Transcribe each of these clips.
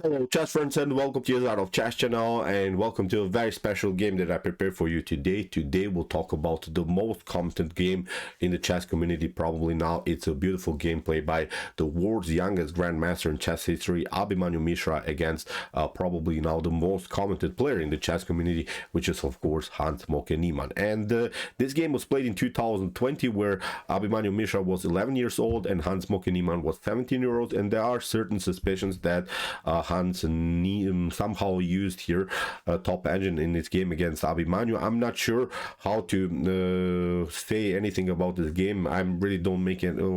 Hello chess friends and welcome to Jozarov chess channel, and welcome to a very special game that I prepared for you today. Today we'll talk about the most commented game in the chess community probably now. It's a beautiful gameplay by the world's youngest grandmaster in chess history, Abhimanyu Mishra, against probably now the most commented player in the chess community, which is of course Hans Niemann. And this game was played in 2020, where Abhimanyu Mishra was 11 years old and Hans Niemann was 17 years old, and there are certain suspicions that Hans Niemann somehow used here top engine in this game against Abhimanyu. I'm not sure how to say anything about this game. I really don't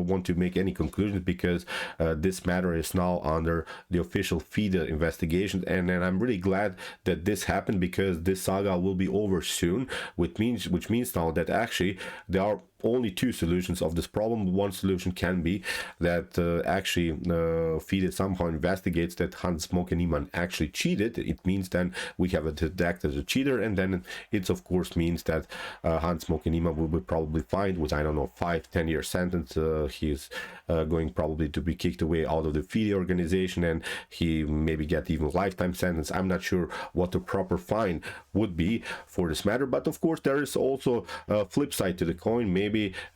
want to make any conclusions, because this matter is now under the official FIDE investigation, and I'm really glad that this happened, because this saga will be over soon, which means now that actually there are only two solutions of this problem. One solution can be that actually FIDE somehow investigates that Hans Niemann actually cheated. It means then we have a detected as a cheater, and then it of course means that Hans Niemann will be probably fined with, I don't know, 5-10 year sentence. He's going probably to be kicked away out of the FIDE organization, and he maybe get even lifetime sentence. I'm not sure what the proper fine would be for this matter, but of course there is also a flip side to the coin. Maybe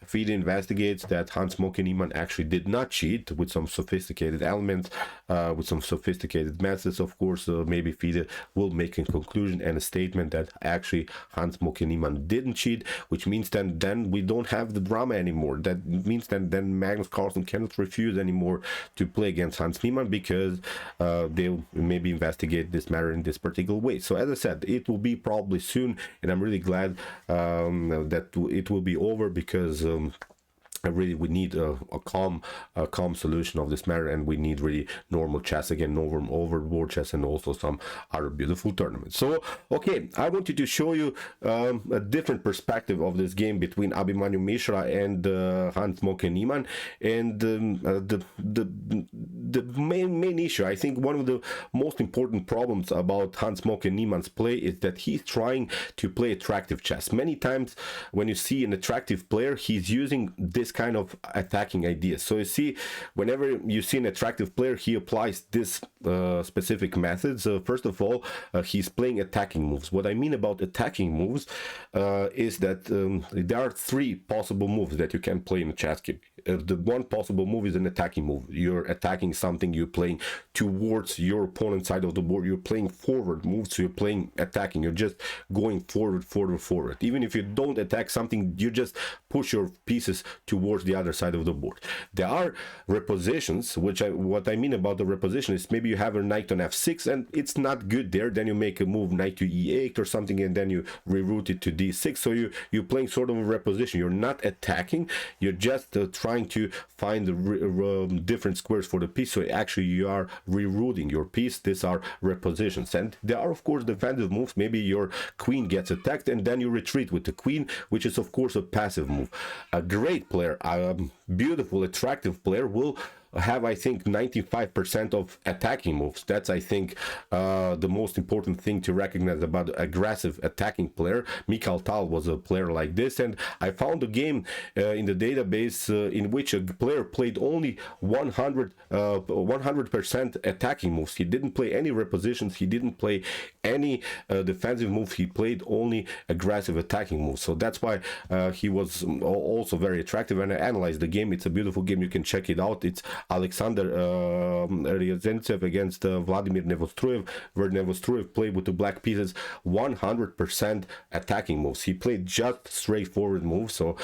FIDE investigates that Hans Niemann actually did not cheat with some sophisticated elements, with some sophisticated methods. Of course, maybe FIDE will make a conclusion and a statement that actually Hans Niemann didn't cheat, which means then we don't have the drama anymore. That means then Magnus Carlsen cannot refuse anymore to play against Hans Niemann, because they'll maybe investigate this matter in this particular way. So as I said, it will be probably soon, and I'm really glad that it will be over, because we need a calm solution of this matter, and we need really normal chess again, normal overboard chess, and also some other beautiful tournaments. So okay, I wanted to show you a different perspective of this game between Abhimanyu Mishra and Hans Niemann, and the main issue, I think one of the most important problems about Hans Niemann's play is that he's trying to play attractive chess. Many times when you see an attractive player, he's using this kind of attacking ideas. So you see, whenever you see an attractive player, he applies this specific methods. First of all, he's playing attacking moves. What I mean about attacking moves is that there are three possible moves that you can play in a chess game. The one possible move is an attacking move. You're attacking something, you're playing towards your opponent's side of the board. You're playing forward moves, so you're playing attacking. You're just going forward. Even if you don't attack something, you just push your pieces towards the other side of the board. There are repositions, what I mean about the reposition is maybe you have a knight on f6 and it's not good there. Then you make a move knight to e8 or something, and then you reroute it to d6. So you're playing sort of a reposition. You're not attacking. You're just trying to find the different squares for the piece. So actually you are rerouting your piece. These are repositions, and there are of course defensive moves. Maybe your queen gets attacked and then you retreat with the queen, which is of course a passive move. A great player, a beautiful attractive player, will have, I think, 95% of attacking moves. That's, I think, the most important thing to recognize about aggressive attacking player. Mikhail Tal was a player like this, and I found a game in the database in which a player played only 100% attacking moves. He didn't play any repositions. He didn't play any defensive move. He played only aggressive attacking moves. So that's why he was also very attractive. And I analyzed the game. It's a beautiful game. You can check it out. It's Alexander Ryazantsev against Vladimir Nevostruyev, where Nevostruyev played with the black pieces 100% attacking moves. He played just straightforward moves, so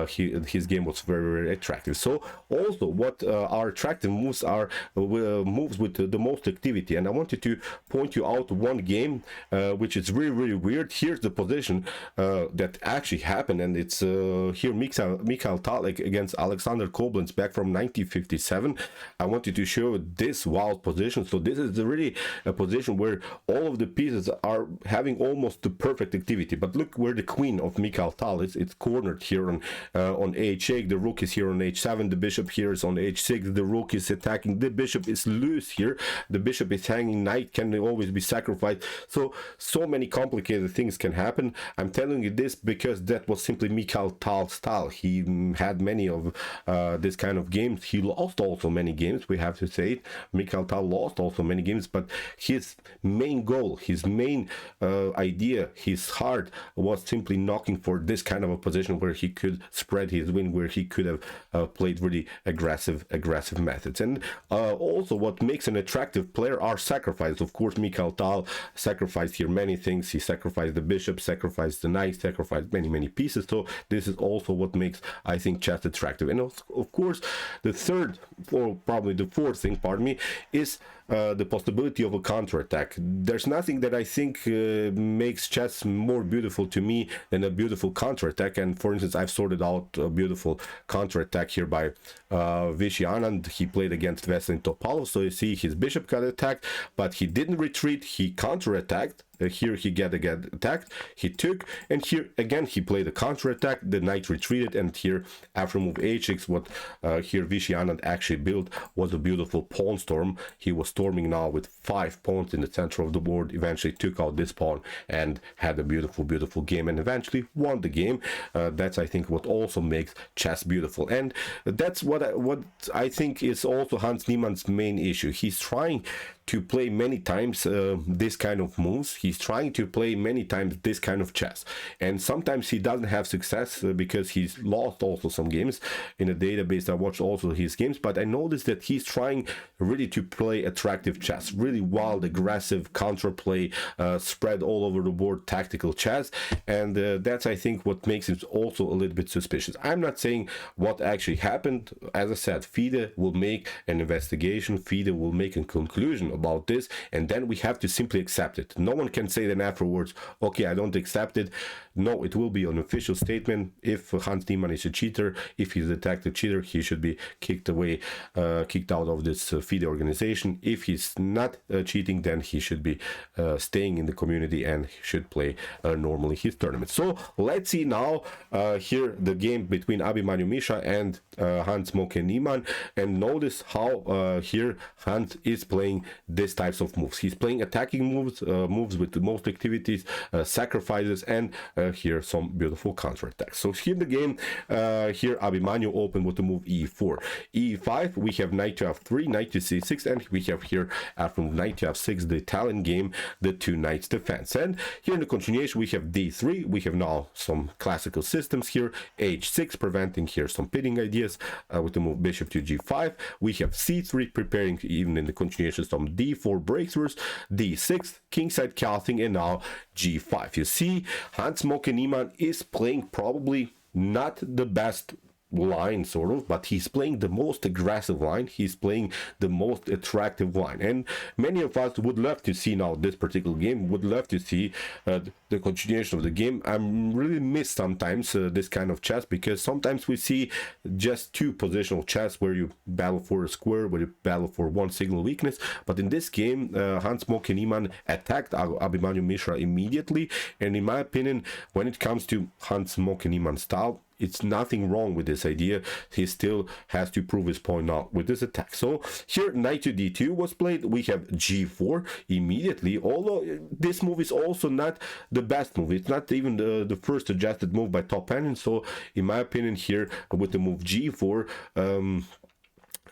his game was very attractive. So also what are attractive moves are moves with the most activity, and I wanted to point you out one game which is really weird. Here's the position that actually happened, and it's here Mikhail Tal against Alexander Koblenz back from 1957. I wanted to show this wild position. So this is really a position where all of the pieces are having almost the perfect activity. But look where the queen of Mikhail Tal is. It's cornered here on h8. The rook is here on h7. The bishop here is on h6. The rook is attacking. The bishop is loose here. The bishop is hanging. Knight can always be sacrificed. So many complicated things can happen. I'm telling you this because that was simply Mikhail Tal's style. He had many of this kind of games. He lost also also many games, we have to say it. Mikhail Tal lost also many games, but his main goal, his main idea, his heart was simply knocking for this kind of a position where he could spread his win, where he could have played really aggressive methods. And also what makes an attractive player are sacrifices. Of course, Mikhail Tal sacrificed here many things. He sacrificed the bishop, sacrificed the knight, sacrificed many pieces. So this is also what makes, I think, chess attractive. And of course, the third, or probably the fourth thing, pardon me, is the possibility of a counterattack. There's nothing that I think makes chess more beautiful to me than a beautiful counterattack. And for instance, I've sorted out a beautiful counterattack here by Vishy Anand. He played against Veselin Topalov, so you see his bishop got attacked, but he didn't retreat, he counterattacked. Here he get attacked, he took, and here again he played a counter-attack, the knight retreated, and here after move h6, what here Vishy Anand actually built was a beautiful pawn storm. He was storming now with 5 pawns in the center of the board, eventually took out this pawn and had a beautiful game, and eventually won the game. That's, I think, what also makes chess beautiful, and that's what I think is also Hans Niemann's main issue. He's trying to play many times this kind of moves. He's trying to play many times this kind of chess, and sometimes he doesn't have success because he's lost also some games. In a database I watched also his games, but I noticed that he's trying really to play attractive chess, really wild, aggressive counterplay, spread all over the board, tactical chess, and that's, I think, what makes it also a little bit suspicious. I'm not saying what actually happened. As I said, FIDE will make an investigation, FIDE will make a conclusion about this, and then we have to simply accept it. No one can say then afterwards, okay, I don't accept it. No, it will be an official statement. If Hans Niemann is a cheater, if he's a detected cheater, he should be kicked out of this FIDE organization. If he's not cheating, then he should be staying in the community and should play normally his tournament. So let's see now here the game between Abhimanyu Mishra and Hans Niemann, and notice how here Hans is playing these types of moves. He's playing attacking moves, moves with the most activities, sacrifices, and here some beautiful counterattacks. So here the game, here Abhimanyu opened with the move e4, e5. We have knight to f3, knight to c6, and we have here after knight to f6 the Italian game, the two knights defense. And here in the continuation we have d3. We have now some classical systems here, h6 preventing here some pitting ideas with the move bishop to g5. We have c3 preparing even in the continuation some d4 breakthroughs, d6 kingside castling, and now g5. You see, Hans Niemann is playing probably not the best line, sort of, but he's playing the most aggressive line, he's playing the most attractive line, and many of us would love to see now this particular game, would love to see the continuation of the game. I'm really miss sometimes this kind of chess, because sometimes we see just two positional chess where you battle for a square, where you battle for one signal weakness, but in this game Hans Niemann attacked Abhimanyu Mishra immediately, and in my opinion, when it comes to Hans Niemann's style, it's nothing wrong with this idea. He still has to prove his point now with this attack. So here knight to d2 was played. We have g4 immediately, although this move is also not the best move. It's not even the first suggested move by top end. So in my opinion here with the move g4,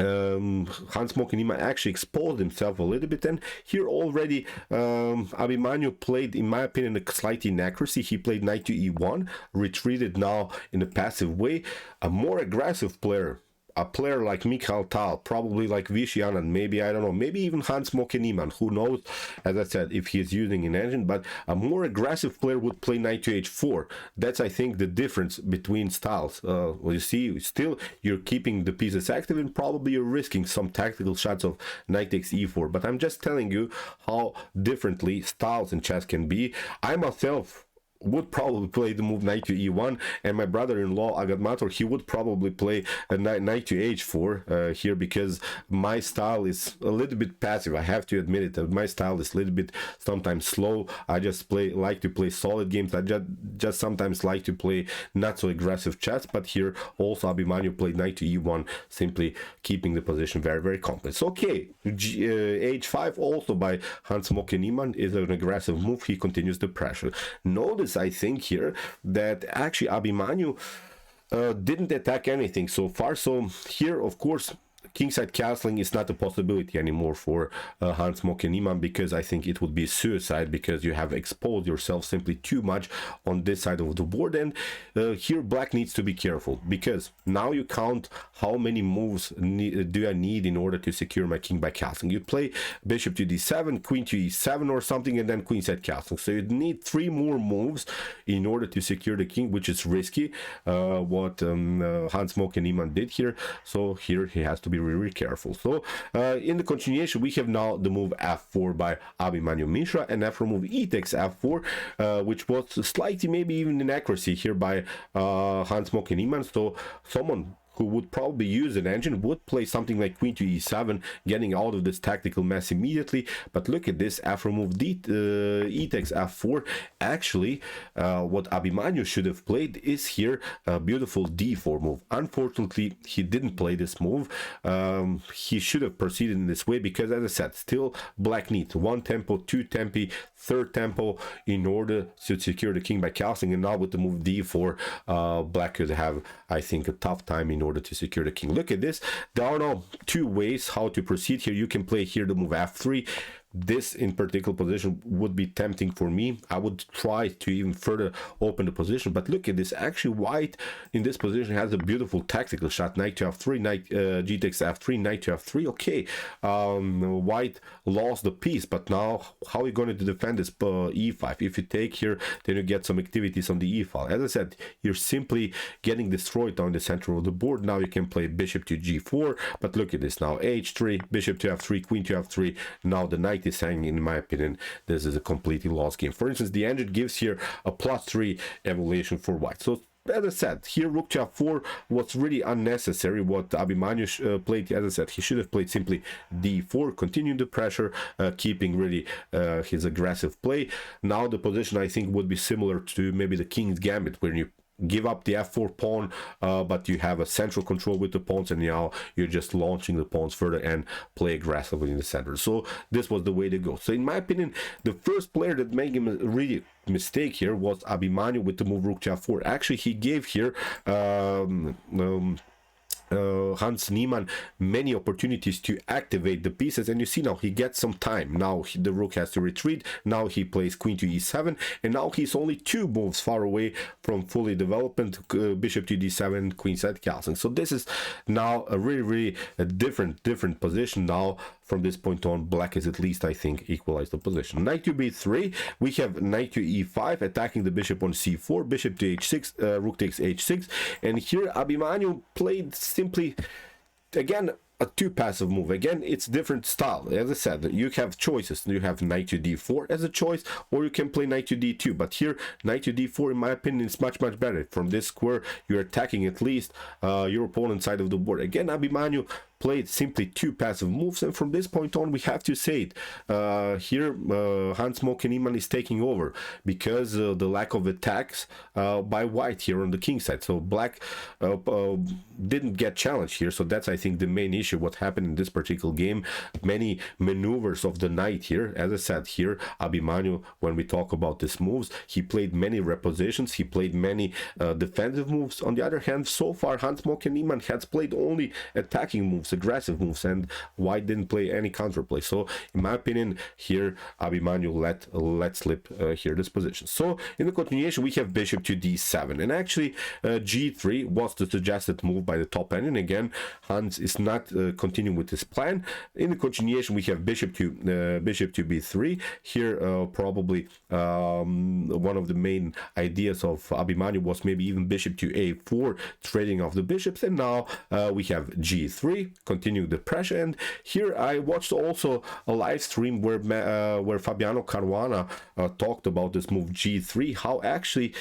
Hans Niemann actually exposed himself a little bit, and here already Abhimanyu played, in my opinion, a slight inaccuracy. He played knight to e1, retreated now in a passive way. A more aggressive player, a player like Mikhail Tal, probably like Vishy Anand, maybe, I don't know, maybe even Hans Niemann, who knows, as I said, if he's using an engine, but a more aggressive player would play knight to h4. That's, I think, the difference between styles. Well, you see, still you're keeping the pieces active, and probably you're risking some tactical shots of knight takes e4, but I'm just telling you how differently styles in chess can be. I myself would probably play the move knight to e1, and my brother-in-law Agat Mator, he would probably play a knight to h4 here, because my style is a little bit passive. I have to admit it, that my style is a little bit sometimes slow. I just like to play solid games. I just sometimes like to play not so aggressive chess, but here also Abhimanyu played knight to e1, simply keeping the position very complex. Okay, h5 also by Hans Niemann is an aggressive move. He continues the pressure. Notice, I think, here that actually Abhimanyu didn't attack anything so far. So here, of course, kingside castling is not a possibility anymore for Hans Niemann, because I think it would be suicide, because you have exposed yourself simply too much on this side of the board. And here black needs to be careful, because now you count how many moves do I need in order to secure my king by castling. You play bishop to d7, queen to e7 or something, and then queenside castling. So you need 3 more moves in order to secure the king, which is risky, what Hans Niemann did here. So here he has to be really careful. So in the continuation, we have now the move f4 by Abhimanyu Mishra, and after move e takes f4, which was slightly maybe even inaccuracy here by Hans Niemann. So someone who would probably use an engine would play something like queen to e7, getting out of this tactical mess immediately. But look at this, after move e takes f4. Actually, what Abhimanyu should have played is here a beautiful d4 move. Unfortunately, he didn't play this move. He should have proceeded in this way, because as I said, still black needs 1 tempo, 2 tempi, 3rd tempo in order to secure the king by castling. And now with the move d4, black could have, I think, a tough time in order to secure the king. Look at this. There are now 2 ways how to proceed here. You can play here the move f3. This in particular position would be tempting for me. I would try to even further open the position, but look at this. Actually, white in this position has a beautiful tactical shot. Knight to f3, knight g takes f3, knight to f3. Okay, white lost the piece, but now how are you going to defend this e5? If you take here, then you get some activities on the e file. As I said, you're simply getting destroyed down the center of the board. Now you can play bishop to g4, but look at this now. h3, bishop to f3, queen to f3. Now the knight is hanging. In my opinion, this is a completely lost game. For instance, the engine gives here a +3 evaluation for white. So as I said, here rook to f4 was really unnecessary. What Abhimanyu played, as I said, he should have played simply d4, continuing the pressure, keeping really his aggressive play. Now the position, I think, would be similar to maybe the king's gambit, where you give up the f4 pawn, but you have a central control with the pawns, and now you're just launching the pawns further and play aggressively in the center. So this was the way to go. So in my opinion, the first player that made him a really mistake here was Abhimanyu with the move rook to f4. Actually, he gave here Hans Niemann many opportunities to activate the pieces, and you see now he gets some time. Now the rook has to retreat. Now he plays queen to e7, and now he's only 2 moves far away from fully development, bishop to d7, queenside castling. So this is now a really a different position. Now from this point on, black is at least, I think, equalized the position. Knight to b3, we have knight to e5, attacking the bishop on c4, bishop to h6, rook takes h6, and here Abhimanyu played simply, again, a 2 passive move. Again, it's different style. As I said, you have choices. You have knight to d4 as a choice, or you can play knight to d2. But here, knight to d4, in my opinion, is much better. From this square, you're attacking at least your opponent's side of the board. Again, Abhimanyu played simply 2 passive moves, and from this point on, we have to say it. Here, Hans Niemann is taking over because the lack of attacks by white here on the king side. So black didn't get challenged here. So that's, I think, the main issue. What happened in this particular game? Many maneuvers of the knight here. As I said here, Abhimanyu, when we talk about these moves, he played many repositions. He played many defensive moves. On the other hand, so far, Hans Niemann has played only attacking moves, aggressive moves, and white didn't play any counterplay. So in my opinion, here Abhimanyu let slip here this position. So in the continuation, we have bishop to d7, and actually g3 was the suggested move by the top end. And again, Hans is not continuing with his plan. In the continuation, we have bishop to b3. Here probably one of the main ideas of Abhimanyu was maybe even bishop to a4, trading off the bishops. And now we have g3, continuing the pressure. And here I watched also a live stream where Fabiano Caruana talked about this move g3, how actually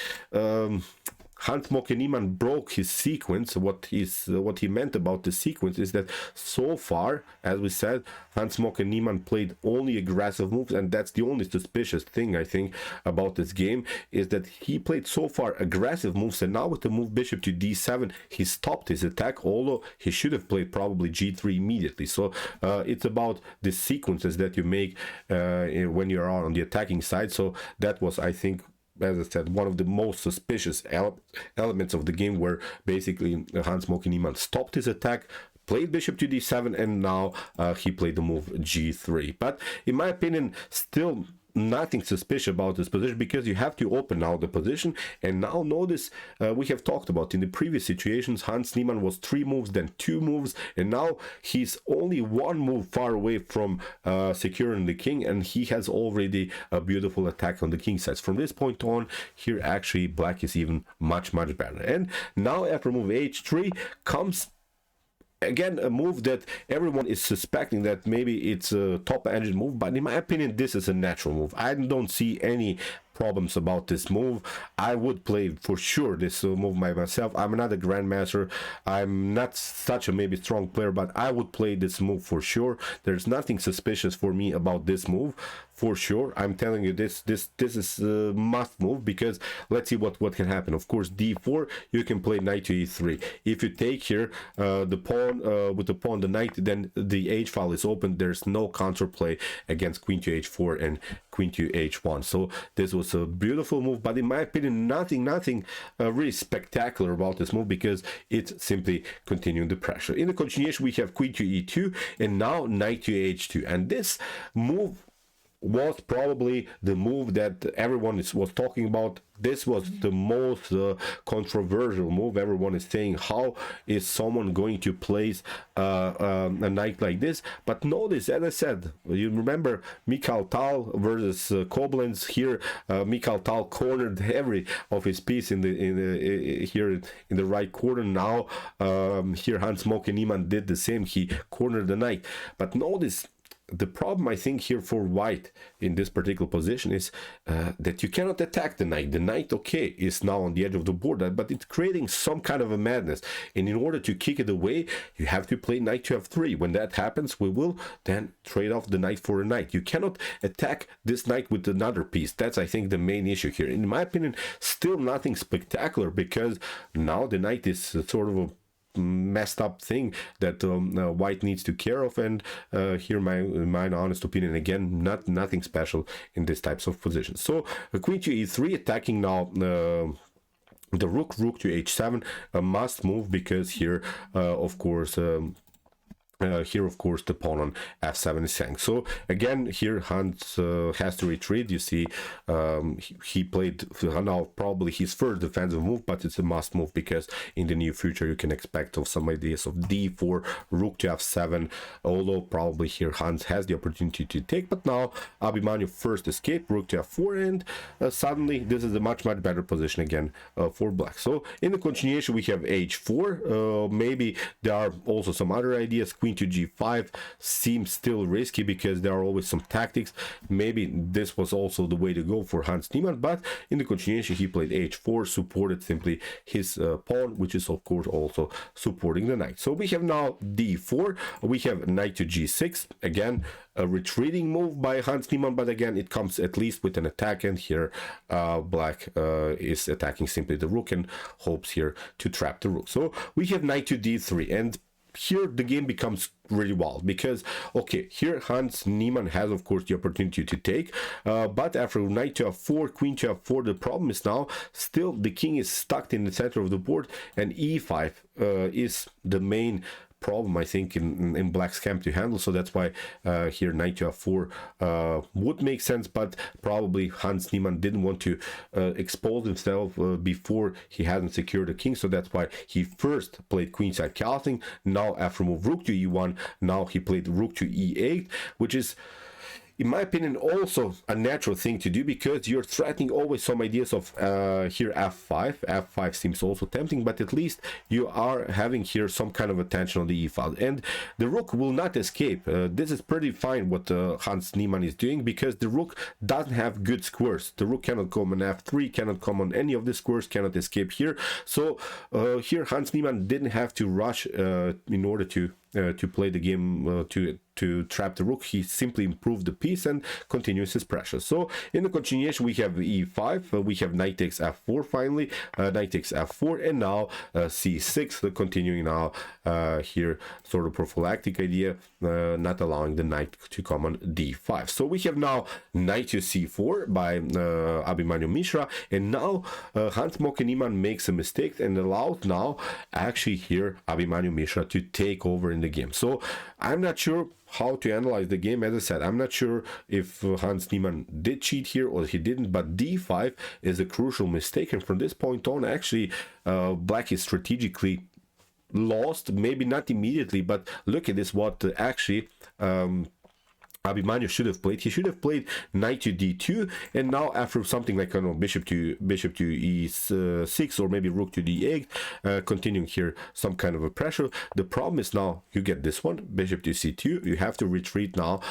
Hans Niemann broke his sequence. What he meant about the sequence is that so far, as we said, Hans Niemann played only aggressive moves, and that's the only suspicious thing, I think, about this game, is that he played so far aggressive moves, and now with the move bishop to d7, he stopped his attack, although he should have played probably g3 immediately. So it's about the sequences that you make when you're on the attacking side. So that was, I think, as I said, one of the most suspicious elements of the game, where basically Hans Niemann stopped his attack, played bishop to d7, and now he played the move g3. But in my opinion, still nothing suspicious about this position, because you have to open now the position. And now notice we have talked about in the previous situations, Hans Niemann was 3 moves, then 2 moves, and now he's only 1 move far away from securing the king, and he has already a beautiful attack on the king side. From this point on, here actually black is even much better. And now after move h3 comes again a move that everyone is suspecting that maybe it's a top engine move, but in my opinion this is a natural move. I don't see any problems about this move. I would play for sure this move by myself. I'm not a grandmaster, I'm not such a maybe strong player, but I would play this move for sure. There's nothing suspicious for me about this move, for sure. I'm telling you, this is a must move, because let's see what can happen. Of course, d4, you can play knight to e3. If you take here the pawn with the pawn, the knight, then the h file is open. There's no counterplay against queen to h4 and queen to h1. So this was a beautiful move, but in my opinion nothing really spectacular about this move, because it's simply continuing the pressure. In the continuation we have queen to e2, and now knight to h2, and this move was probably the move that everyone was talking about. This was the most controversial move. Everyone is saying, how is someone going to place a knight like this? But notice, as I said, you remember Mikhail Tal versus Koblenz. Here Mikhail Tal cornered every of his piece in the here in the right corner. Now here Hans Niemann did the same. He cornered the knight. But notice, the problem I think here for white in this particular position is that you cannot attack the knight. The knight, okay, is now on the edge of the board, but it's creating some kind of a madness. And in order to kick it away, you have to play knight to f3. When that happens, we will then trade off the knight for a knight. You cannot attack this knight with another piece. That's, I think, the main issue here. In my opinion, still nothing spectacular, because now the knight is sort of a messed up thing that white needs to care of. And here my honest opinion, again, nothing special in these types of positions. So queen to e3, attacking now the rook to h7, a must move, because here of course the pawn on f7 is saying. So again, here Hans has to retreat. You see, he played now probably his first defensive move, but it's a must move, because in the near future you can expect of some ideas of d4, rook to f7, although probably here Hans has the opportunity to take. But now Abhimanyu first escape, rook to f4, and suddenly this is a much better position again for black. So in the continuation we have h4. Maybe there are also some other ideas. Queen to g5 seems still risky, because there are always some tactics. Maybe this was also the way to go for Hans Niemann, but in the continuation he played h4, supported simply his pawn, which is of course also supporting the knight. So we have now d4, we have knight to g6, again a retreating move by Hans Niemann, but again it comes at least with an attack, and here black is attacking simply the rook and hopes here to trap the rook. So we have knight to d3, and here the game becomes really wild, because okay, here Hans Niemann has of course the opportunity to take, but after knight to f4, queen to f4, the problem is now still the king is stuck in the center of the board, and e5 is the main problem I think in black's camp to handle. So that's why here knight to f4 would make sense, but probably Hans Niemann didn't want to expose himself before he hadn't secured the king. So that's why he first played queenside castling. Now after move rook to e1, now he played rook to e8, which is, in my opinion, also a natural thing to do, because you're threatening always some ideas of here f5. F5 seems also tempting, but at least you are having here some kind of attention on the e file, and the rook will not escape. This is pretty fine what Hans Niemann is doing, because the rook doesn't have good squares. The rook cannot come on f3, cannot come on any of the squares, cannot escape here. So here Hans Niemann didn't have to rush in order to play the game to trap the rook, he simply improved the piece and continues his pressure. So in the continuation, we have e5, we have knight takes f4 finally, knight takes f4, and now c6, continuing now here, sort of prophylactic idea, not allowing the knight to come on d5. So we have now knight to c4 by Abhimanyu Mishra, and now Hans Niemann makes a mistake and allows now actually here Abhimanyu Mishra to take over in the game. So I'm not sure how to analyze the game. As I said, I'm not sure if Hans Niemann did cheat here or he didn't, but d5 is a crucial mistake, and from this point on actually black is strategically lost, maybe not immediately, but look at this, what actually Abhimanyu should have played. He should have played knight to d2, and now after something like, I don't know, bishop to e6 or maybe rook to d8, continuing here some kind of a pressure. The problem is now you get this one, bishop to c2. You have to retreat now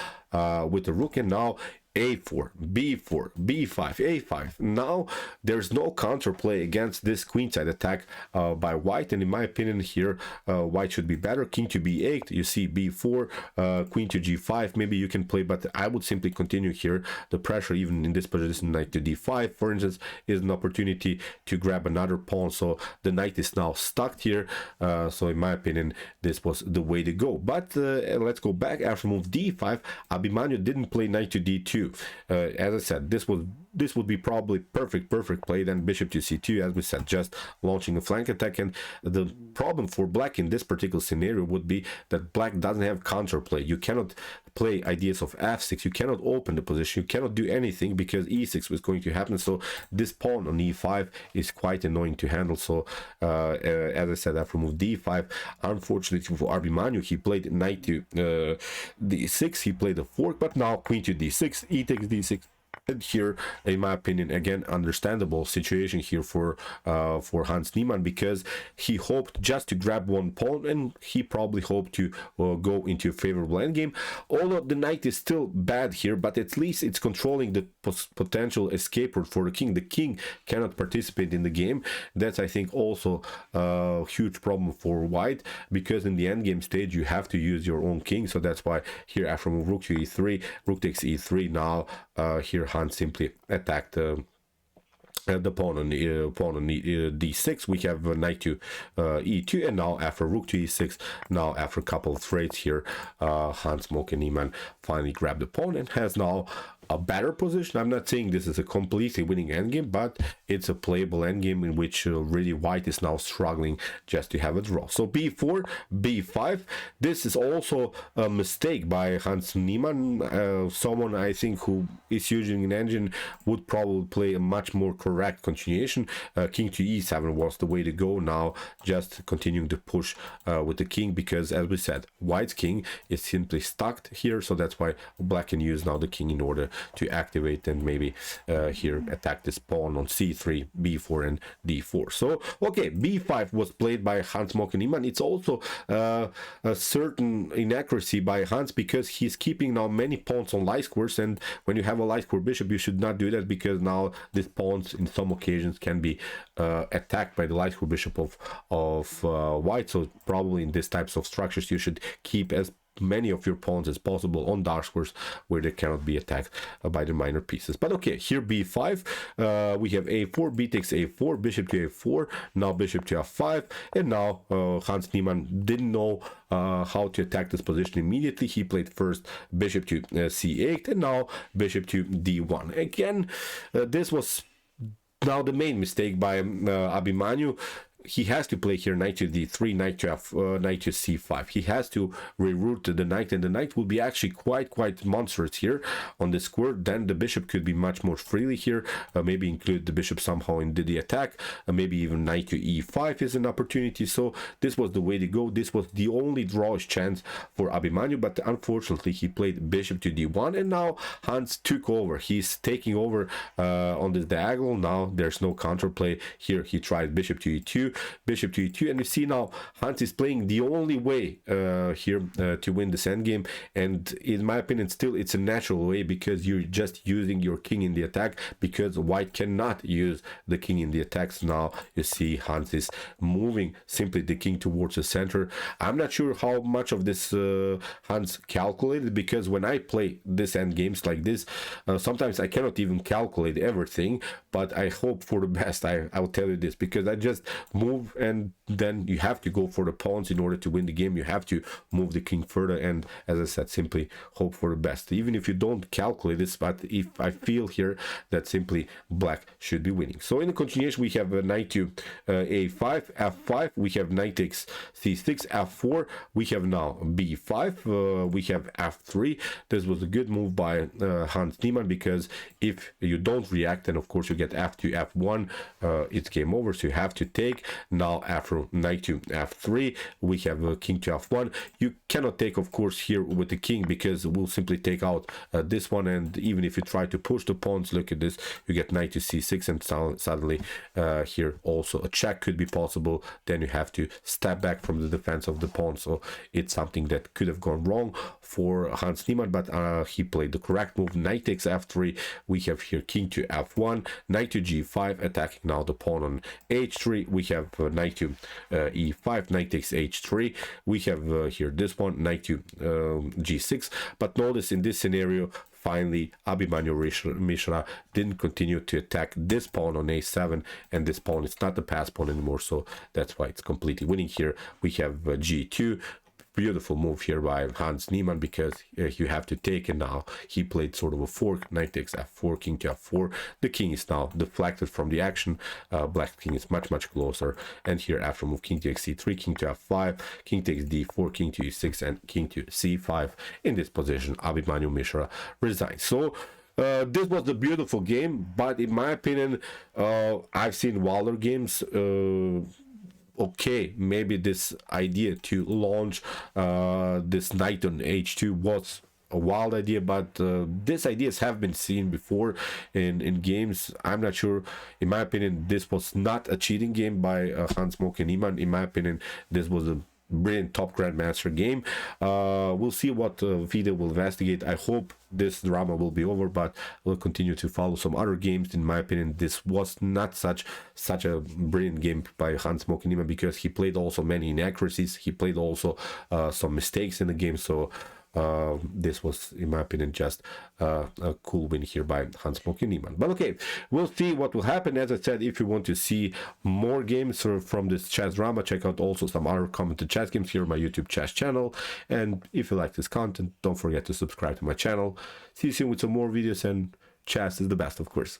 with the rook, and now a4, b4, b5, a5. Now there's no counterplay against this queenside attack by white, and in my opinion here white should be better. King to b8, you see b4, queen to g5, maybe you can play, but I would simply continue here. The pressure even in this position, knight to d5 for instance, is an opportunity to grab another pawn, so the knight is now stuck here. So in my opinion this was the way to go. But let's go back. After move d5, Abhimanyu didn't play knight to d2. As I said, this would be probably perfect play. Then bishop to c2, as we said, just launching a flank attack. And the problem for black in this particular scenario would be that black doesn't have counterplay. You cannot play ideas of f6, you cannot open the position, you cannot do anything because e6 was going to happen. So this pawn on e5 is quite annoying to handle. So as I said, after move d5, unfortunately for Abhimanyu, he played knight to d6, he played a fork, but now queen to d6, e takes d6. And here, in my opinion, again, understandable situation here for Hans Niemann, because he hoped just to grab one pawn, and he probably hoped to go into a favorable endgame. Although the knight is still bad here, but at least it's controlling the potential escape route for the king. The king cannot participate in the game. That's, I think, also a huge problem for white, because in the endgame stage you have to use your own king. So that's why here after move rook to e3, rook takes e3. Now here Hans simply attacked the pawn on d6. We have knight to e2, and now after rook to e6, now after a couple of trades here, Hans Niemann finally grabbed the pawn and has now a better position. I'm not saying this is a completely winning endgame, but it's a playable endgame in which really white is now struggling just to have a draw. So b4, b5. This is also a mistake by Hans Niemann. Someone I think who is using an engine would probably play a much more correct continuation. King to e7 was the way to go. Now just continuing to push with the king, because as we said, white's king is simply stuck here, so that's why black can use now the king in order to activate and maybe here attack this pawn on c3, b4 and d4. So okay, b5 was played by Hans Niemann. It's also a certain inaccuracy by Hans, because he's keeping now many pawns on light squares, and when you have a light square bishop you should not do that, because now these pawns in some occasions can be attacked by the light square bishop of white. So probably in these types of structures you should keep as many of your pawns as possible on dark squares where they cannot be attacked by the minor pieces. But okay, here b5, we have a4, b takes a4, bishop to a4, now bishop to f5, and now Hans Niemann didn't know how to attack this position immediately. He played first bishop to c8, and now bishop to d1. Again, this was now the main mistake by Abhimanyu. He has to play here knight to d3, knight to c5. He has to reroute the knight, and the knight will be actually quite monstrous here on the square. Then the bishop could be much more freely here, maybe include the bishop somehow in the attack, maybe even knight to e5 is an opportunity. So this was the way to go. This was the only drawish chance for Abhimanyu, but unfortunately he played bishop to d1, and now Hans took over. He's taking over on this diagonal. Now there's no counterplay here. He tried bishop to e2, bishop to e2, and you see now Hans is playing the only way here to win this endgame, and in my opinion still it's a natural way, because you're just using your king in the attack, because white cannot use the king in the attacks. Now you see Hans is moving simply the king towards the center. I'm not sure how much of this Hans calculated, because when I play this end games like this, sometimes I cannot even calculate everything, but I hope for the best. I will tell you this, because I just move, and then you have to go for the pawns in order to win the game. You have to move the king further, and as I said, simply hope for the best, even if you don't calculate this. But if I feel here that simply black should be winning. So in the continuation, we have knight to a5, f5, we have knight takes c6, f4, we have now b5, we have f3. This was a good move by Hans Niemann, because if you don't react, then of course you get f2, f1, it's game over, so you have to take. Now after knight to f3, we have king to f1. You cannot take, of course, here with the king, because we'll simply take out this one, and even if you try to push the pawns, look at this, you get knight to c6, and suddenly here also a check could be possible. Then you have to step back from the defense of the pawn, so it's something that could have gone wrong for Hans Niemann, but he played the correct move. Knight takes f3, we have here king to f1, knight to g5, attacking now the pawn on h3, we have knight to e5, knight takes h3, we have here this one, knight to g6. But notice in this scenario, finally Abhimanyu Mishra didn't continue to attack this pawn on a7, and this pawn is not the pass pawn anymore, so that's why it's completely winning here. We have g2. Beautiful move here by Hans Niemann, because you have to take, and now he played sort of a fork. Knight takes f4, king to f4. The king is now deflected from the action. Black king is much closer, and here after move king takes c3, king to f5, king takes d4, king to e6, and king to c5. In this position, Abhimanyu Mishra resigns. So this was a beautiful game, but in my opinion, I've seen wilder games. Okay, maybe this idea to launch this knight on h2 was a wild idea, but these ideas have been seen before in games. I'm not sure. In my opinion, this was not a cheating game by Hans Niemann. In my opinion, this was a brilliant top grandmaster game. We'll see what FIDE will investigate. I hope this drama will be over, but we'll continue to follow some other games. In my opinion, this was not such a brilliant game by Hans Niemann, because he played also many inaccuracies. He played also some mistakes in the game, so this was, in my opinion, just a cool win here by Hans Niemann. But okay, we'll see what will happen. As I said, if you want to see more games from this chess drama, check out also some other commented chess games here on my YouTube chess channel. And if you like this content, don't forget to subscribe to my channel. See you soon with some more videos, and chess is the best, of course.